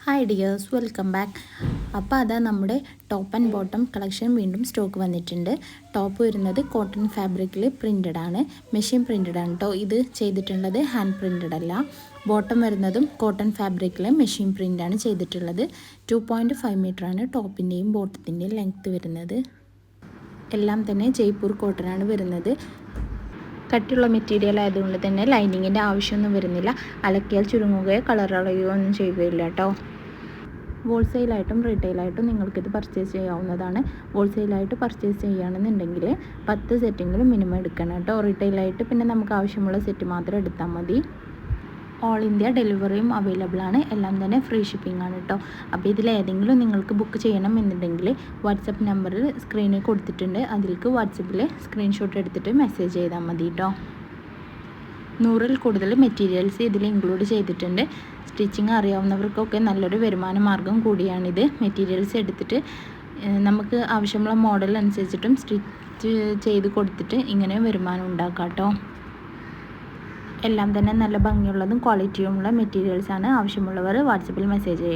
Hi dears, welcome back. അപ്പോൾ അതാ നമ്മുടെ ടോപ്പ് ആൻഡ് ബോട്ടം കളക്ഷൻ വീണ്ടും സ്റ്റോക്ക് വന്നിട്ടുണ്ട്. ടോപ്പ് വരുന്നത് കോട്ടൺ ഫാബ്രിക്കിൽ പ്രിൻറ്റഡ് ആണ്, മെഷീൻ പ്രിൻറ്റഡ് ആണ് കേട്ടോ. ഇത് ചെയ്തിട്ടുള്ളത് ഹാൻഡ് പ്രിൻറ്റഡ് അല്ല. ബോട്ടം വരുന്നതും കോട്ടൺ ഫാബ്രിക്കിൽ മെഷീൻ പ്രിൻ്റാണ് ചെയ്തിട്ടുള്ളത്. 2.5 മീറ്ററാണ് ടോപ്പിൻ്റെയും ബോട്ടത്തിൻ്റെയും ലെങ്ത്ത് വരുന്നത്. എല്ലാം തന്നെ ജയ്പൂർ കോട്ടനാണ് വരുന്നത്. കട്ടിയുള്ള മെറ്റീരിയൽ ആയതുകൊണ്ട് തന്നെ ലൈനിങ്ങിൻ്റെ ആവശ്യമൊന്നും വരുന്നില്ല. അലക്കിയാൽ ചുരുങ്ങുകയോ കളർ കളയുകയോ ഒന്നും ചെയ്യുകയില്ല കേട്ടോ. ഹോൾസെയിലായിട്ടും റീറ്റെയിലായിട്ടും നിങ്ങൾക്കിത് പർച്ചേസ് ചെയ്യാവുന്നതാണ്. ഹോൾസെയിലായിട്ട് പർച്ചേസ് ചെയ്യുകയാണെന്നുണ്ടെങ്കിൽ 10 സെറ്റെങ്കിലും മിനിമം എടുക്കണം കേട്ടോ. റീറ്റെയിലായിട്ട് പിന്നെ നമുക്ക് ആവശ്യമുള്ള സെറ്റ് മാത്രം എടുത്താൽ മതി. ഓൾ ഇന്ത്യ ഡെലിവറിയും അവൈലബിൾ ആണ്. എല്ലാം തന്നെ ഫ്രീ ഷിപ്പിംഗ് ആണ് കേട്ടോ. അപ്പോൾ ഇതിലേതെങ്കിലും നിങ്ങൾക്ക് ബുക്ക് ചെയ്യണം എന്നുണ്ടെങ്കിൽ വാട്സപ്പ് നമ്പറിൽ സ്ക്രീനിൽ കൊടുത്തിട്ടുണ്ട്. അതിലേക്ക് വാട്സപ്പിൽ സ്ക്രീൻഷോട്ട് എടുത്തിട്ട് മെസ്സേജ് ചെയ്താൽ മതി കേട്ടോ. 100ൽ കൂടുതൽ മെറ്റീരിയൽസ് ഇതിൽ ഇൻക്ലൂഡ് ചെയ്തിട്ടുണ്ട്. സ്റ്റിച്ചിങ് അറിയാവുന്നവർക്കൊക്കെ നല്ലൊരു വരുമാന മാർഗ്ഗം കൂടിയാണിത്. മെറ്റീരിയൽസ് എടുത്തിട്ട് നമുക്ക് ആവശ്യമുള്ള മോഡൽ അനുസരിച്ചിട്ടും സ്റ്റിച്ച് ചെയ്ത് കൊടുത്തിട്ട് ഇങ്ങനെ വരുമാനം ഉണ്ടാക്കാം കേട്ടോ. എല്ലാം തന്നെ നല്ല ഭംഗിയുള്ളതും ക്വാളിറ്റിയുമുള്ള മെറ്റീരിയൽസാണ്. ആവശ്യമുള്ളവർ വാട്സപ്പിൽ മെസ്സേജ് ചെയ്യുക.